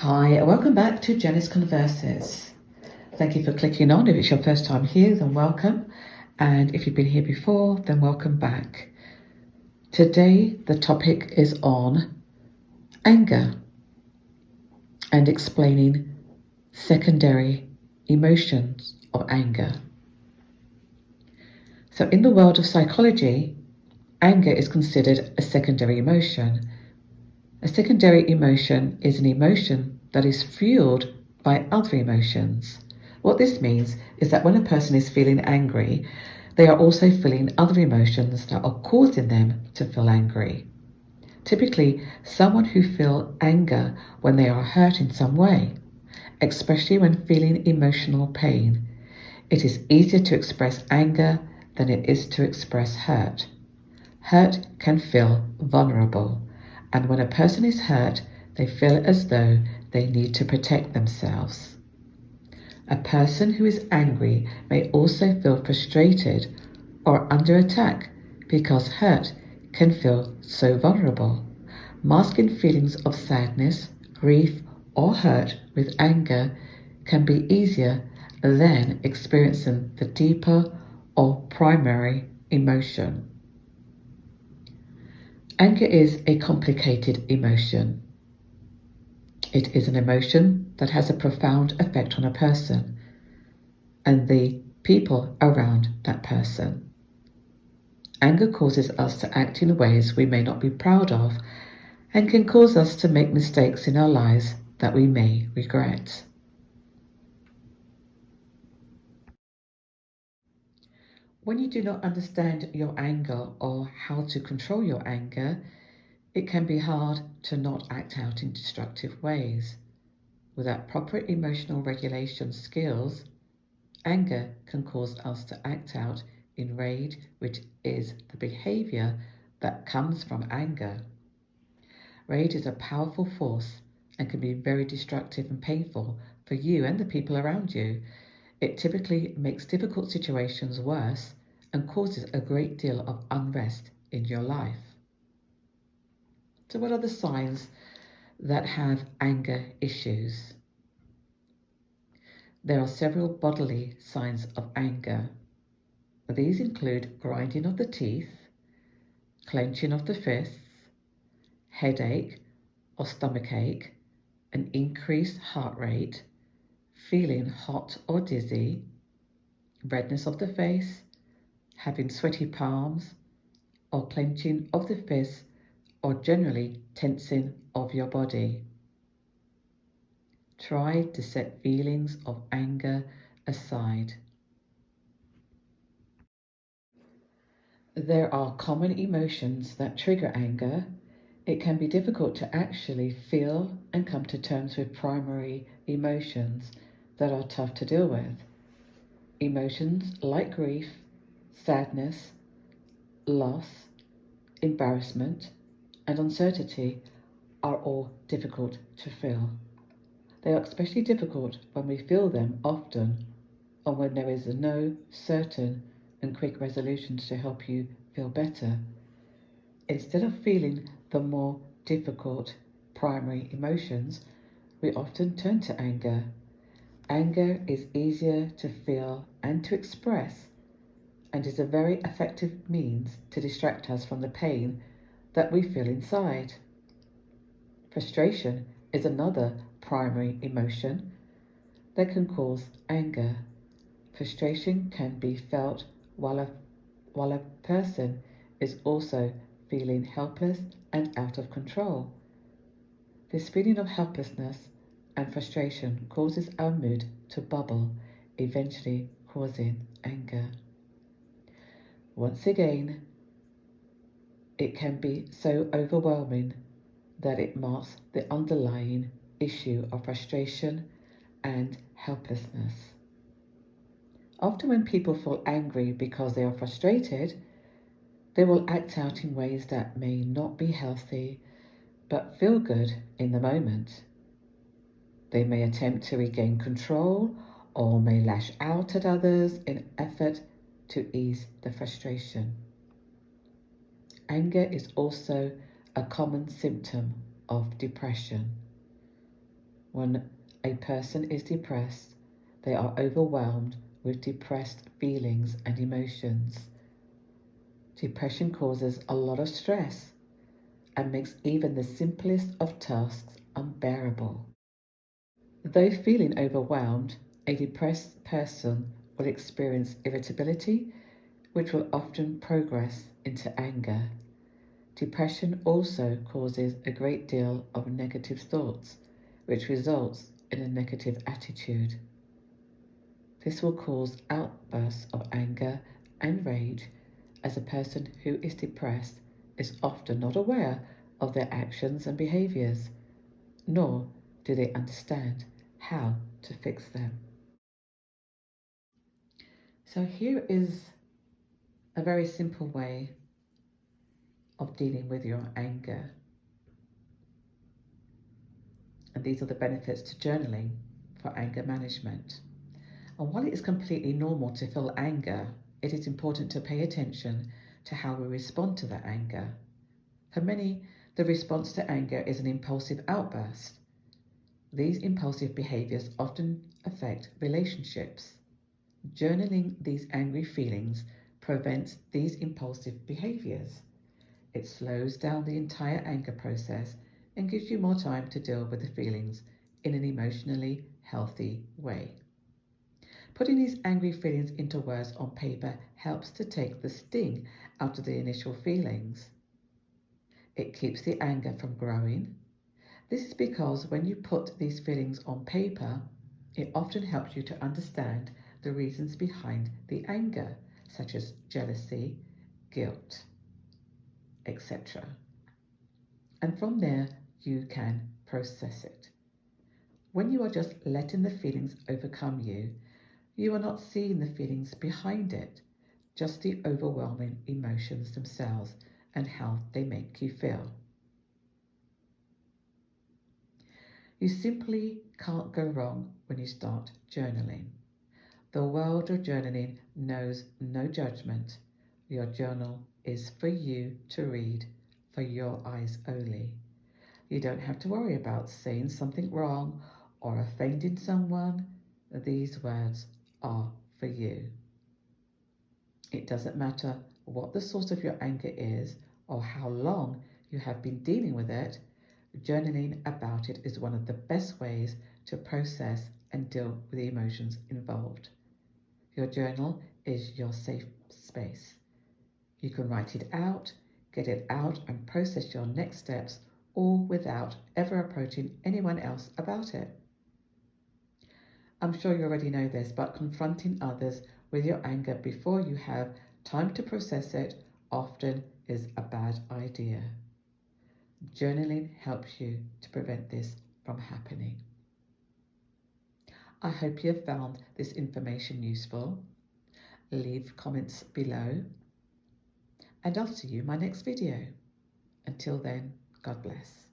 Hi, and welcome back to Janice Converses. Thank you for clicking on. If it's your first time here, then welcome. And if you've been here before, then welcome back. Today, the topic is on anger and explaining secondary emotions of anger. So, in the world of psychology, anger is considered a secondary emotion. A secondary emotion is an emotion that is fueled by other emotions. What this means is that when a person is feeling angry, they are also feeling other emotions that are causing them to feel angry. Typically, someone who feels anger when they are hurt in some way, especially when feeling emotional pain. It is easier to express anger than it is to express hurt. Hurt can feel vulnerable, and when a person is hurt, they feel as though they need to protect themselves. A person who is angry may also feel frustrated or under attack because hurt can feel so vulnerable. Masking feelings of sadness, grief, or hurt with anger can be easier than experiencing the deeper or primary emotion. Anger is a complicated emotion. It is an emotion that has a profound effect on a person and the people around that person. Anger causes us to act in ways we may not be proud of and can cause us to make mistakes in our lives that we may regret. When you do not understand your anger or how to control your anger, it can be hard to not act out in destructive ways. Without proper emotional regulation skills, anger can cause us to act out in rage, which is the behavior that comes from anger. Rage is a powerful force and can be very destructive and painful for you and the people around you. It typically makes difficult situations worse and causes a great deal of unrest in your life. So, what are the signs that have anger issues? There are several bodily signs of anger. These include grinding of the teeth, clenching of the fists, headache or stomach ache, an increased heart rate, feeling hot or dizzy, redness of the face, having sweaty palms, or clenching of the fists, or generally tensing of your body. Try to set feelings of anger aside. There are common emotions that trigger anger. It can be difficult to actually feel and come to terms with primary emotions that are tough to deal with. Emotions like grief, sadness, loss, embarrassment, and uncertainty are all difficult to feel. They are especially difficult when we feel them often or when there is no certain and quick resolutions to help you feel better. Instead of feeling the more difficult primary emotions, we often turn to anger. Anger is easier to feel and to express and is a very effective means to distract us from the pain that we feel inside. Frustration is another primary emotion that can cause anger. Frustration can be felt while a person is also feeling helpless and out of control. This feeling of helplessness and frustration causes our mood to bubble, eventually causing anger. Once again, it can be so overwhelming that it masks the underlying issue of frustration and helplessness. Often, when people feel angry because they are frustrated, they will act out in ways that may not be healthy but feel good in the moment. They may attempt to regain control or may lash out at others in effort to ease the frustration. Anger is also a common symptom of depression. When a person is depressed, they are overwhelmed with depressed feelings and emotions. Depression causes a lot of stress and makes even the simplest of tasks unbearable. Though feeling overwhelmed, a depressed person will experience irritability, which will often progress into anger. Depression also causes a great deal of negative thoughts, which results in a negative attitude. This will cause outbursts of anger and rage, as a person who is depressed is often not aware of their actions and behaviors, nor do they understand how to fix them. So here is a very simple way of dealing with your anger. And these are the benefits to journaling for anger management. And while it is completely normal to feel anger, it is important to pay attention to how we respond to that anger. For many, the response to anger is an impulsive outburst. These impulsive behaviors often affect relationships. Journaling these angry feelings prevents these impulsive behaviors. It slows down the entire anger process and gives you more time to deal with the feelings in an emotionally healthy way. Putting these angry feelings into words on paper helps to take the sting out of the initial feelings. It keeps the anger from growing. This is because when you put these feelings on paper, it often helps you to understand the reasons behind the anger, such as jealousy, guilt, etc. And from there, you can process it. When you are just letting the feelings overcome you, you are not seeing the feelings behind it, just the overwhelming emotions themselves and how they make you feel. You simply can't go wrong when you start journaling. The world of journaling knows no judgment. Your journal is for you to read, for your eyes only. You don't have to worry about saying something wrong or offending someone. These words are for you. It doesn't matter what the source of your anger is or how long you have been dealing with it. Journaling about it is one of the best ways to process and deal with the emotions involved. Your journal is your safe space. You can write it out, get it out, and process your next steps, all without ever approaching anyone else about it. I'm sure you already know this, but confronting others with your anger before you have time to process it often is a bad idea. Journaling helps you to prevent this from happening. I hope you have found this information useful. Leave comments below, and I'll see you in my next video. Until then, God bless.